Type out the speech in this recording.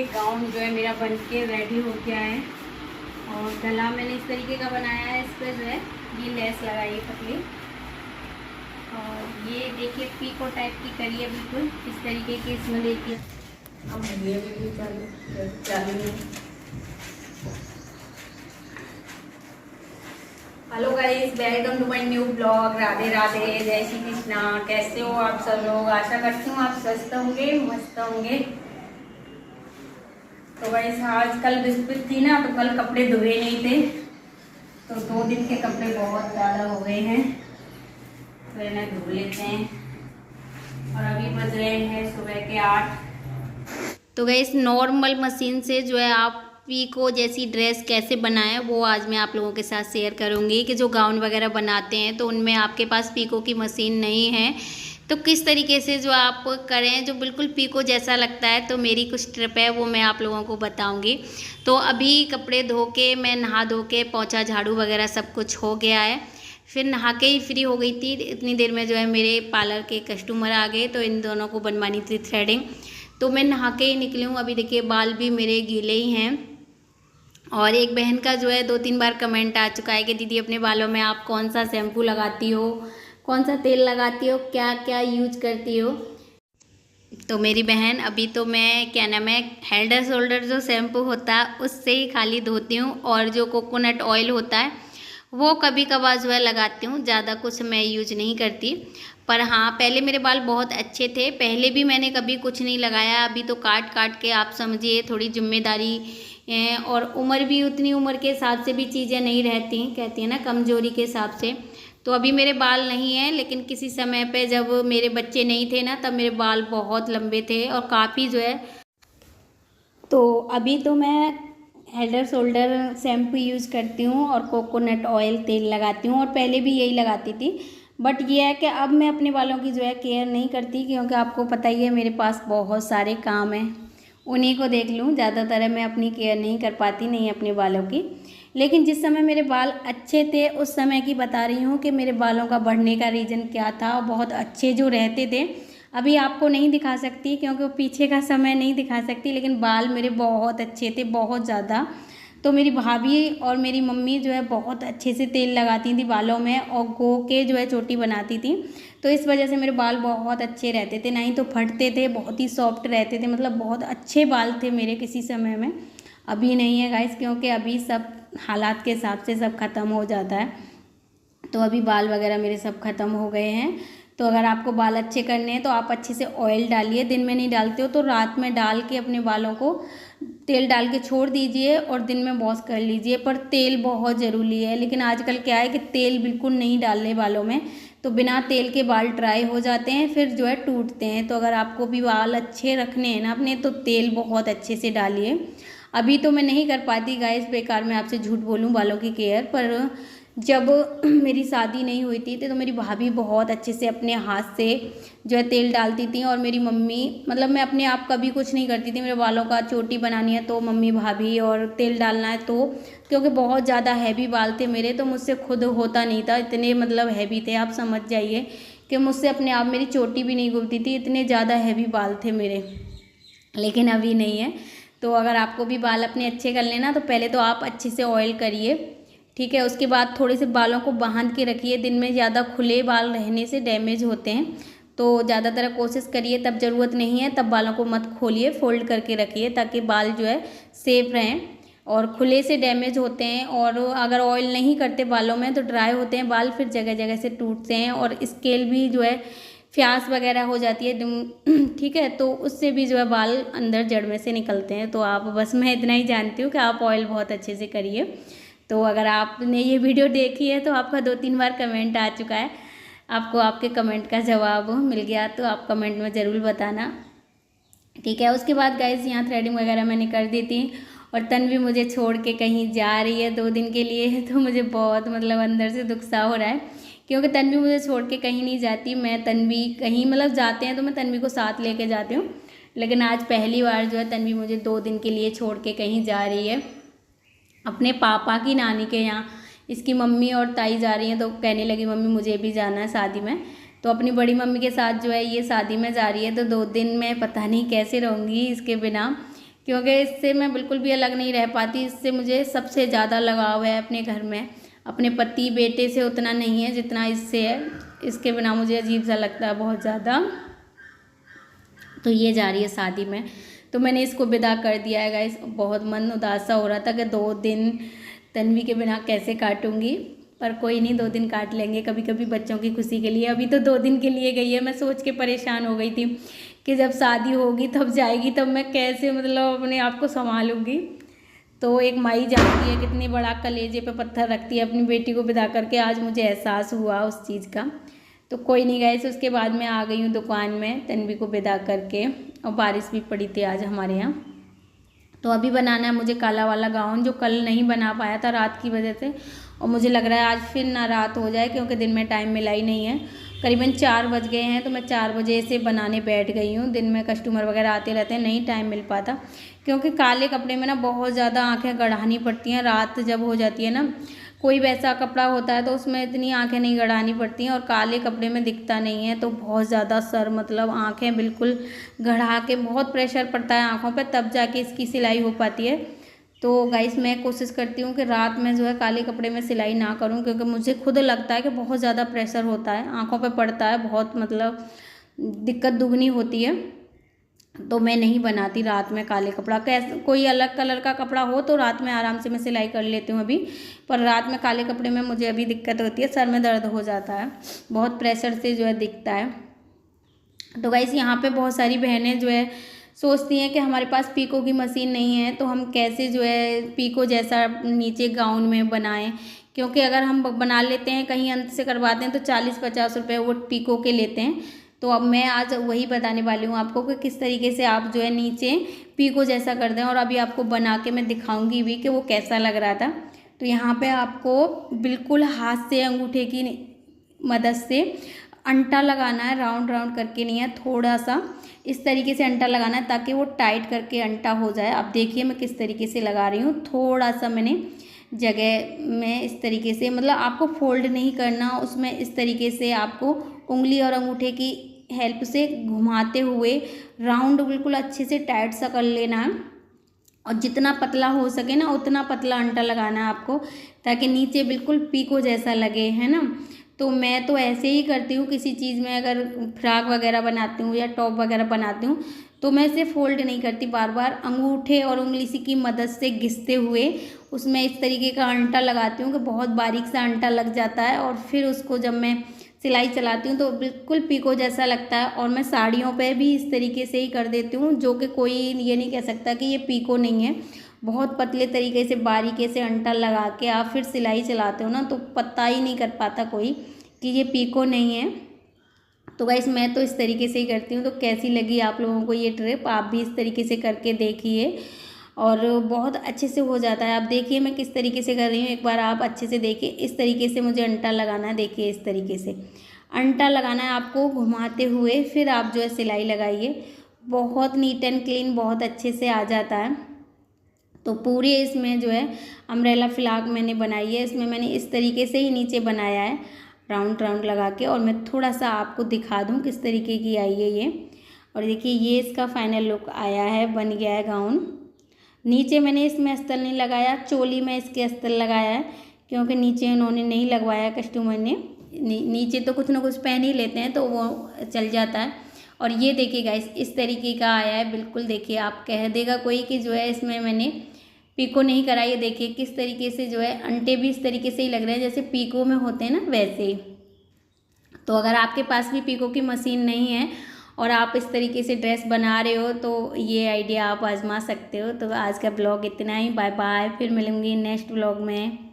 ये गाउन जो है मेरा बन के रेडी हो गया है। और गला मैंने इस तरीके का बनाया है, इस पर जो है ये लेस लगाई है पतली। और ये देखिए पीको टाइप की करी है, बिल्कुल इस तरीके की इसमें देखिए। Hello guys, welcome to my new blog. Radhe Radhe, जय श्री कृष्णा। कैसे हो आप सब लोग? आशा करती हूँ आप स्वस्थ होंगे, मस्त होंगे। तो गाइस आज कल बिस्कुट थी ना, तो कल कपड़े धुए नहीं थे, तो 2 दिन के कपड़े बहुत ज़्यादा हो गए हैं, तो इन्हें धो लेते हैं। और अभी बज रहे हैं सुबह के 8। तो गाइस नॉर्मल मशीन से जो है आप पीको जैसी ड्रेस कैसे बनाएं वो आज मैं आप लोगों के साथ शेयर करूंगी। कि जो गाउन वगैरह बनाते हैं तो उनमें आपके पास पीको की मशीन नहीं है, तो किस तरीके से जो आप करें जो बिल्कुल पीको जैसा लगता है। तो मेरी कुछ ट्रिप है वो मैं आप लोगों को बताऊंगी। तो अभी कपड़े धो के मैं नहा धो के पोंछा झाड़ू वगैरह सब कुछ हो गया है, फिर नहा के ही फ्री हो गई थी। इतनी देर में जो है मेरे पार्लर के कस्टमर आ गए, तो इन दोनों को बनवानी थी थ्रेडिंग, तो मैं नहा के ही निकली हूँ। अभी देखिए बाल भी मेरे गीले ही हैं। और एक बहन का जो है 2-3 बार कमेंट आ चुका है कि दीदी अपने बालों में आप कौन सा शैम्पू लगाती हो, कौन सा तेल लगाती हो, क्या क्या यूज करती हो। तो मेरी बहन अभी तो मैं क्या नाम है हेड एंड शोल्डर जो शैम्पू होता है उससे ही खाली धोती हूँ, और जो कोकोनट ऑयल होता है वो कभी कभार जो है लगाती हूँ, ज़्यादा कुछ मैं यूज नहीं करती। पर हाँ पहले मेरे बाल बहुत अच्छे थे, पहले भी मैंने कभी कुछ नहीं लगाया। अभी तो काट काट के आप समझिए थोड़ी जिम्मेदारी और उम्र भी उतनी उम्र के हिसाब से भी चीज़ें नहीं रहती, कहती है ना कमजोरी के हिसाब से। तो अभी मेरे बाल नहीं हैं, लेकिन किसी समय पे जब मेरे बच्चे नहीं थे ना तब मेरे बाल बहुत लंबे थे और काफ़ी जो है। तो अभी तो मैं head and shoulder shampoo use करती हूँ और कोकोनट ऑयल तेल लगाती हूँ, और पहले भी यही लगाती थी। बट ये है कि अब मैं अपने बालों की जो है केयर नहीं करती, क्योंकि आपको पता ही है मेरे पास बहुत सारे काम हैं, उन्हीं को देख लूँ। ज़्यादातर मैं अपनी केयर नहीं कर पाती नहीं अपने बालों की। लेकिन जिस समय मेरे बाल अच्छे थे उस समय की बता रही हूँ कि मेरे बालों का बढ़ने का रीज़न क्या था, बहुत अच्छे जो रहते थे। अभी आपको नहीं दिखा सकती क्योंकि वो पीछे का समय नहीं दिखा सकती, लेकिन बाल मेरे बहुत अच्छे थे, बहुत ज़्यादा। तो मेरी भाभी और मेरी मम्मी जो है बहुत अच्छे से तेल लगाती थी बालों में, और गो के जो है चोटी बनाती थी। तो इस वजह से मेरे बाल बहुत अच्छे रहते थे, ना ही तो फटते थे, बहुत ही सॉफ्ट रहते थे, मतलब बहुत अच्छे बाल थे मेरे किसी समय में। अभी नहीं है गाइस, क्योंकि अभी सब हालात के हिसाब से सब ख़त्म हो जाता है। तो अभी बाल वगैरह मेरे सब ख़त्म हो गए हैं। तो अगर आपको बाल अच्छे करने हैं तो आप अच्छे से ऑयल डालिए, दिन में नहीं डालते हो तो रात में डाल के अपने बालों को तेल डाल के छोड़ दीजिए और दिन में वॉश कर लीजिए। पर तेल बहुत ज़रूरी है, लेकिन आजकल क्या है कि तेल बिल्कुल नहीं डाल रहे बालों में, तो बिना तेल के बाल ड्राई हो जाते हैं, फिर जो है टूटते हैं। तो अगर आपको भी बाल अच्छे रखने हैं ना अपने, तो तेल बहुत अच्छे से डालिए। अभी तो मैं नहीं कर पाती गाइस, बेकार मैं आपसे झूठ बोलूँ बालों की केयर। पर जब मेरी शादी नहीं हुई थी तो मेरी भाभी बहुत अच्छे से अपने हाथ से जो है तेल डालती थी, और मेरी मम्मी, मतलब मैं अपने आप कभी कुछ नहीं करती थी। मेरे बालों का चोटी बनानी है तो मम्मी भाभी, और तेल डालना है तो, क्योंकि बहुत ज़्यादा हैवी बाल थे मेरे, तो मुझसे खुद होता नहीं था, इतने मतलब हैवी थे, आप समझ जाइए कि मुझसे अपने आप मेरी चोटी भी नहीं खुलती थी, इतने ज़्यादा हैवी बाल थे मेरे। लेकिन अभी नहीं है। तो अगर आपको भी बाल अपने अच्छे कर लेना तो पहले तो आप अच्छे से ऑयल करिए, ठीक है। उसके बाद थोड़े से बालों को बांध के रखिए, दिन में ज़्यादा खुले बाल रहने से डैमेज होते हैं, तो ज़्यादातर कोशिश करिए, तब ज़रूरत नहीं है तब बालों को मत खोलिए, फोल्ड करके रखिए ताकि बाल जो है सेफ रहें। और खुले से डैमेज होते हैं, और अगर ऑयल नहीं करते बालों में तो ड्राई होते हैं बाल, फिर जगह जगह से टूटते हैं, और स्केल भी जो है फ्यास वगैरह हो जाती है, ठीक है। तो उससे भी जो है बाल अंदर जड़ में से निकलते हैं। तो आप बस मैं इतना ही जानती हूँ कि आप ऑयल बहुत अच्छे से करिए। तो अगर आपने ये वीडियो देखी है तो आपका 2-3 बार कमेंट आ चुका है, आपको आपके कमेंट का जवाब मिल गया तो आप कमेंट में ज़रूर बताना, ठीक है। उसके बाद गाइस यहाँ थ्रेडिंग वगैरह मैंने कर दी थी, और तन्वी मुझे छोड़ के कहीं जा रही है 2 दिन के लिए, तो मुझे बहुत मतलब अंदर से दुख सा हो रहा है, क्योंकि तन्वी मुझे छोड़ के कहीं नहीं जाती। मैं तन्वी कहीं मतलब जाते हैं तो मैं तन्वी को साथ लेके जाती हूँ, लेकिन आज पहली बार जो है तन्वी मुझे 2 दिन के लिए छोड़ के कहीं जा रही है अपने पापा की नानी के यहाँ। इसकी मम्मी और ताई जा रही हैं, तो कहने लगी मम्मी मुझे भी जाना है शादी में, तो अपनी बड़ी मम्मी के साथ जो है ये शादी में जा रही है। तो 2 दिन मैं पता नहीं कैसे रहूँगी इसके बिना, क्योंकि इससे मैं बिल्कुल भी अलग नहीं रह पाती। इससे मुझे सबसे ज़्यादा लगाव है अपने घर में। अपने पति बेटे से उतना नहीं है जितना इससे है। इसके बिना मुझे अजीब सा लगता है बहुत ज़्यादा। तो ये जा रही है शादी में, तो मैंने इसको विदा कर दिया है गाइस। बहुत मन उदास सा हो रहा था कि 2 दिन तन्वी के बिना कैसे काटूंगी, पर कोई नहीं, 2 दिन काट लेंगे कभी कभी बच्चों की खुशी के लिए। अभी तो 2 दिन के लिए गई है। मैं सोच के परेशान हो गई थी कि जब शादी होगी तब जाएगी, तब मैं कैसे मतलब अपने आप को संभालूंगी। तो एक माई जानती है कितनी बड़ा कलेजे पे पत्थर रखती है अपनी बेटी को विदा करके। आज मुझे एहसास हुआ उस चीज़ का। तो कोई नहीं गाइस, उसके बाद मैं आ गई हूँ दुकान में तन्वी को विदा करके। और बारिश भी पड़ी थी आज हमारे यहाँ। तो अभी बनाना है मुझे काला वाला गाउन, जो कल नहीं बना पाया था रात की वजह से। और मुझे लग रहा है आज फिर ना रात हो जाए, क्योंकि दिन में टाइम मिला ही नहीं है। करीबन 4 बज गए हैं, तो मैं 4 बजे से बनाने बैठ गई हूँ। दिन में कस्टमर वगैरह आते रहते हैं, नहीं टाइम मिल पाता। क्योंकि काले कपड़े में ना बहुत ज़्यादा आँखें गड़ानी पड़ती हैं। रात जब हो जाती है ना, कोई वैसा कपड़ा होता है तो उसमें इतनी आंखें नहीं गड़ानी पड़ती हैं, और काले कपड़े में दिखता नहीं है तो बहुत ज़्यादा सर मतलब आंखें बिल्कुल गड़ा के, बहुत प्रेशर पड़ता है आंखों पे, तब जाके इसकी सिलाई हो पाती है। तो गाइस मैं कोशिश करती हूँ कि रात में जो है काले कपड़े में सिलाई ना करूँ, क्योंकि मुझे खुद लगता है कि बहुत ज़्यादा प्रेशर होता है, आँखों पर पड़ता है, बहुत मतलब दिक्कत दुगनी होती है। तो मैं नहीं बनाती रात में काले कपड़ा। कैसे कोई अलग कलर का कपड़ा हो तो रात में आराम से मैं सिलाई कर लेती हूँ अभी, पर रात में काले कपड़े में मुझे अभी दिक्कत होती है, सर में दर्द हो जाता है, बहुत प्रेशर से जो है दिखता है। तो गाइस यहाँ पे बहुत सारी बहनें जो है सोचती हैं कि हमारे पास पीको की मशीन नहीं है, तो हम कैसे जो है पीको जैसा नीचे गाउन में बनाएं। क्योंकि अगर हम बना लेते हैं कहीं अंत से करवाते हैं तो 40-50 रुपये वो पीको के लेते हैं। तो अब मैं आज वही बताने वाली हूँ आपको कि किस तरीके से आप जो है नीचे पीको जैसा कर दें। और अभी आपको बना के मैं दिखाऊंगी भी कि वो कैसा लग रहा था। तो यहाँ पे आपको बिल्कुल हाथ से अंगूठे की मदद से अंटा लगाना है, राउंड राउंड करके नहीं है, थोड़ा सा इस तरीके से अंटा लगाना है ताकि वो टाइट करके अंटा हो जाए। अब देखिए मैं किस तरीके से लगा रही हूँ, थोड़ा सा मैंने जगह में इस तरीके से, मतलब आपको फोल्ड नहीं करना, उसमें इस तरीके से आपको उंगली और अंगूठे की हेल्प से घुमाते हुए राउंड बिल्कुल अच्छे से टाइट सा कर लेना है। और जितना पतला हो सके ना उतना पतला अंटा लगाना है आपको, ताकि नीचे बिल्कुल पीको जैसा लगे, है ना। तो मैं तो ऐसे ही करती हूँ किसी चीज़ में, अगर फ्रॉक वगैरह बनाती हूँ या टॉप वगैरह बनाती हूँ तो मैं इसे फोल्ड नहीं करती, बार बार अंगूठे और उंगली की मदद से घिसते हुए उसमें इस तरीके का अंटा लगाती हूँ कि बहुत बारीक सा अंटा लग जाता है। और फिर उसको जब मैं सिलाई चलाती हूँ तो बिल्कुल पीको जैसा लगता है। और मैं साड़ियों पे भी इस तरीके से ही कर देती हूँ, जो कि कोई ये नहीं कह सकता कि ये पीको नहीं है। बहुत पतले तरीके से बारीकी से अंटा लगा के आप फिर सिलाई चलाते हो ना, तो पता ही नहीं कर पाता कोई कि ये पीको नहीं है। तो गाइस मैं तो इस तरीके से ही करती हूँ। तो कैसी लगी आप लोगों को ये ट्रिप, आप भी इस तरीके से करके देखिए और बहुत अच्छे से हो जाता है। आप देखिए मैं किस तरीके से कर रही हूँ, एक बार आप अच्छे से देखिए। इस तरीके से मुझे अंटा लगाना है, देखिए इस तरीके से अंटा लगाना है आपको घुमाते हुए, फिर आप जो है सिलाई लगाइए। बहुत नीट एंड क्लीन बहुत अच्छे से आ जाता है। तो पूरे इसमें जो है अम्ब्रेला फ्लॉक मैंने बनाई है, इसमें मैंने इस तरीके से ही नीचे बनाया है राउंड राउंड लगा के। और मैं थोड़ा सा आपको दिखा दूँ किस तरीके की आई है ये। और देखिए ये इसका फाइनल लुक आया है, बन गया है गाउन। नीचे मैंने इसमें अस्तर नहीं लगाया, चोली में इसके अस्तर लगाया है, क्योंकि नीचे उन्होंने नहीं लगवाया कस्टमर ने। नीचे तो कुछ ना कुछ पहन ही लेते हैं तो वो चल जाता है। और ये देखिए गाइस इस तरीके का आया है बिल्कुल। देखिए आप कह देगा कोई कि जो है इसमें मैंने पीको नहीं करा। ये देखिए किस तरीके से जो है अंटे भी इस तरीके से ही लग रहे हैं जैसे पीको में होते हैं ना, वैसे ही। तो अगर आपके पास भी पीको की मशीन नहीं है और आप इस तरीके से ड्रेस बना रहे हो तो ये आइडिया आप आजमा सकते हो। तो आज का ब्लॉग इतना ही, बाय बाय, फिर मिलूंगी नेक्स्ट ब्लॉग में।